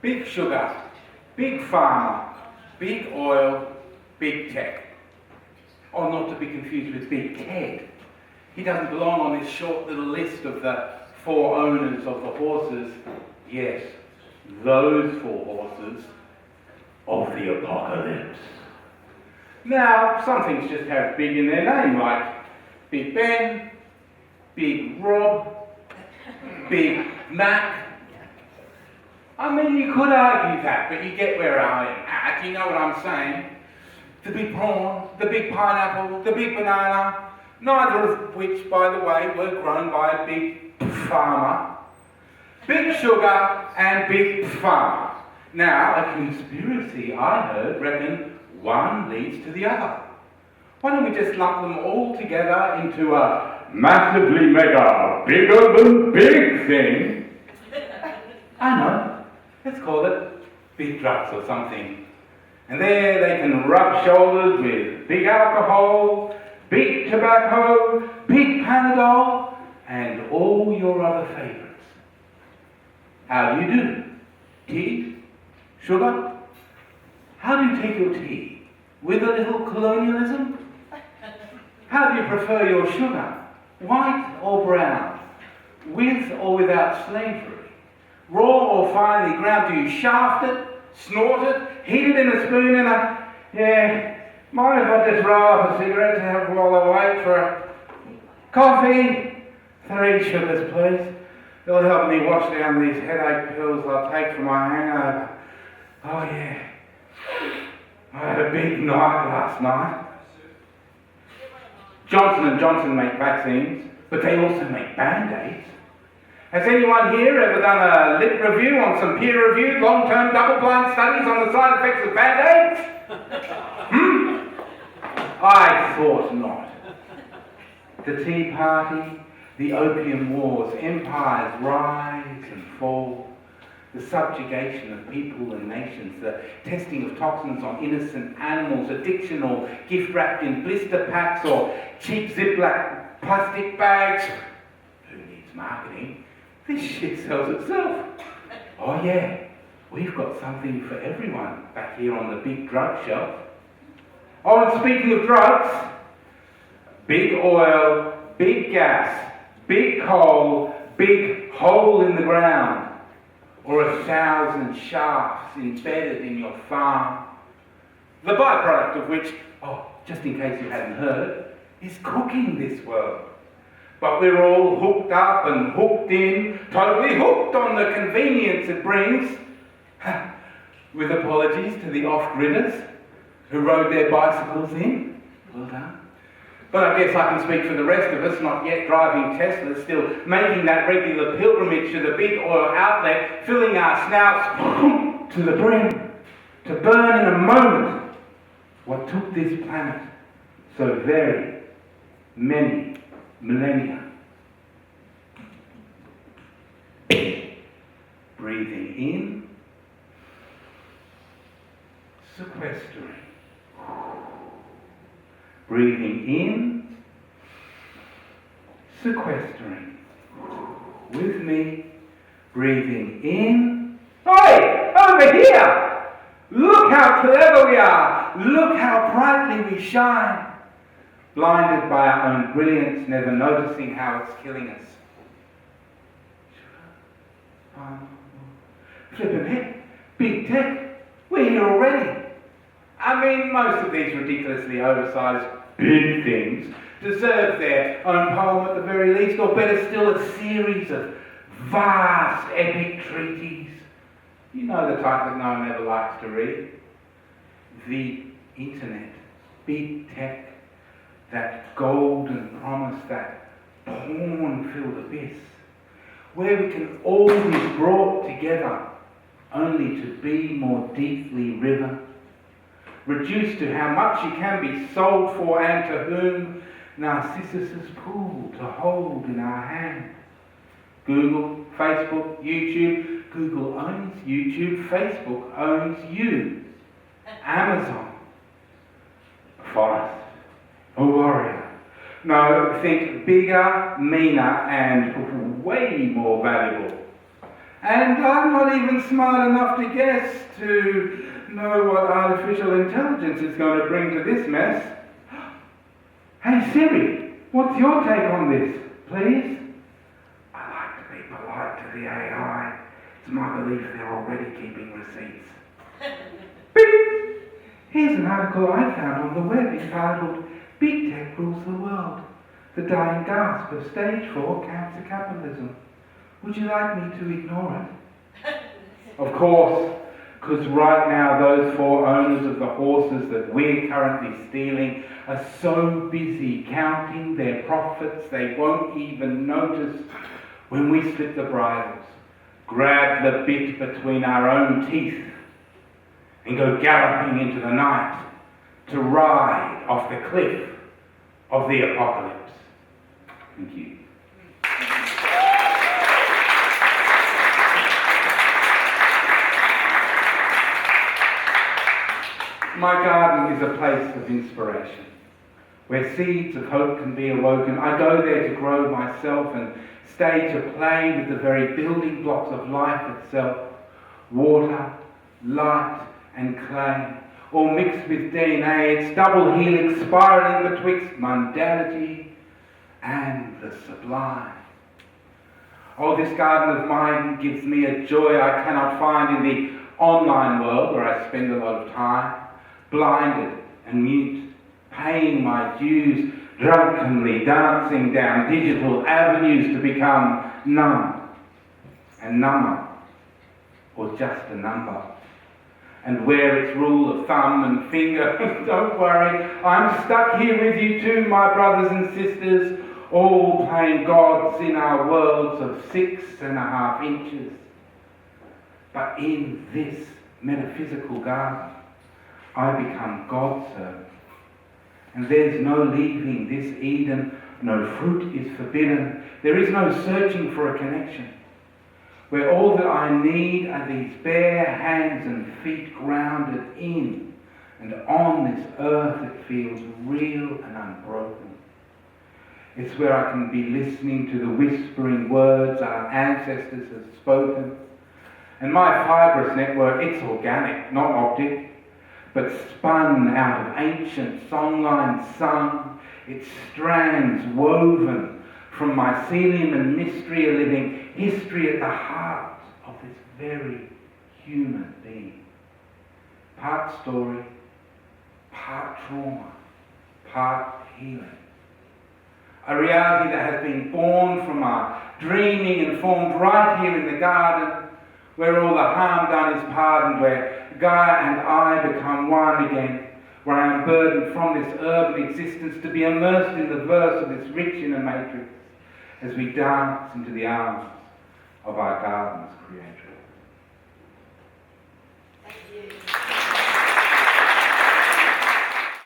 Big sugar, big pharma, big oil, big tech. Or not to be confused with Big Ted. He doesn't belong on this short little list of the 4 owners of the horses. Yes, those 4 horses of the apocalypse. Now, some things just have big in their name, like Big Ben, Big Rob, Big Mac. I mean, you could argue that, but you get where I am at. You know what I'm saying? The big prawn, the big pineapple, the big banana, neither of which, by the way, were grown by a big farmer. Big sugar and big pharma. Now, a conspiracy, I heard, reckon one leads to the other. Why don't we just lump them all together into a massively mega, bigger than big thing? I know. Let's call it big drugs or something. And there they can rub shoulders with big alcohol, big tobacco, big Panadol, and all your other favourites. How do you do? Tea? Sugar? How do you take your tea? With a little colonialism? How do you prefer your sugar? White or brown? With or without slavery? Raw or finely ground? Do you shaft it, snort it, heat it in a spoon in a... Yeah, mind if I just roll up a cigarette to have while I wait for a coffee? 3 sugars, please. It'll help me wash down these headache pills I take for my hangover. Oh yeah, I had a big night last night. Johnson & Johnson make vaccines, but they also make Band-Aids. Has anyone here ever done a lit review on some peer-reviewed, long-term, double-blind studies on the side effects of Band-Aids? I thought not. The Tea Party, the Opium Wars, empires rise and fall, the subjugation of people and nations, the testing of toxins on innocent animals, addiction or gift wrapped in blister packs or cheap Ziploc plastic bags. Who needs marketing? This shit sells itself. Oh yeah, we've got something for everyone back here on the big drug shelf. Oh, and speaking of drugs, big oil, big gas, big coal, big hole in the ground, or 1,000 shafts embedded in your farm. The byproduct of which, oh, just in case you hadn't heard, is cooking this world. But we're all hooked up and hooked in, totally hooked on the convenience it brings. With apologies to the off-gridders who rode their bicycles in. Well done. But I guess I can speak for the rest of us, not yet driving Teslas, still making that regular pilgrimage to the big oil outlet, filling our snouts to the brim, to burn in a moment what took this planet so very many millennia. Breathing in, sequestering. Breathing in, sequestering. With me, breathing in. Oi! Over here! Look how clever we are! Look how brightly we shine! Blinded by our own brilliance, never noticing how it's killing us. Flippin' heck, big tech, we're here already. I mean, most of these ridiculously oversized big things deserve their own poem at the very least, or better still, a series of vast epic treaties. You know the type that no one ever likes to read. The internet, big tech, that golden promise, that porn-filled abyss, where we can all be brought together only to be more deeply riven, reduced to how much you can be sold for and to whom Narcissus' pool to hold in our hand. Google, Facebook, YouTube. Google owns YouTube, Facebook owns you. Amazon, a forest, a warrior. No, think bigger, meaner, and way more valuable. And I'm not even smart enough to guess to know what artificial intelligence is going to bring to this mess. Hey Siri, what's your take on this, please? I like to be polite to the AI. It's my belief they're already keeping receipts. Beep! Here's an article I found on the web entitled Big Tech Rules the World. The dying gasp of stage 4 cancer capitalism. Would you like me to ignore it? Of course, because right now those 4 owners of the horses that we're currently stealing are so busy counting their profits they won't even notice when we slip the bridles, grab the bit between our own teeth and go galloping into the night to ride off the cliff of the apocalypse. Thank you. My garden is a place of inspiration, where seeds of hope can be awoken. I go there to grow myself and stage a play with the very building blocks of life itself, water, light and clay, all mixed with DNA, its double helix spiralling betwixt mundanity and the sublime. Oh, this garden of mine gives me a joy I cannot find in the online world where I spend a lot of time, blinded and mute, paying my dues, drunkenly dancing down digital avenues to become numb and number, or just a number. And where it's rule of thumb and finger, don't worry, I'm stuck here with you too, my brothers and sisters, all playing gods in our worlds of 6.5 inches. But in this metaphysical garden, I become God's servant. And there's no leaving this Eden, no fruit is forbidden, there is no searching for a connection, where all that I need are these bare hands and feet grounded in and on this earth that feels real and unbroken. It's where I can be listening to the whispering words our ancestors have spoken. And my fibrous network, it's organic, not optic, but spun out of ancient songlines sung, its strands woven from mycelium and mystery, a living history at the heart of this very human being. Part story, part trauma, part healing. A reality that has been born from our dreaming and formed right here in the garden, where all the harm done is pardoned, where Gaia and I become one again, where I am burdened from this urban existence to be immersed in the verse of this rich inner matrix as we dance into the arms of our garden's creator. Thank you.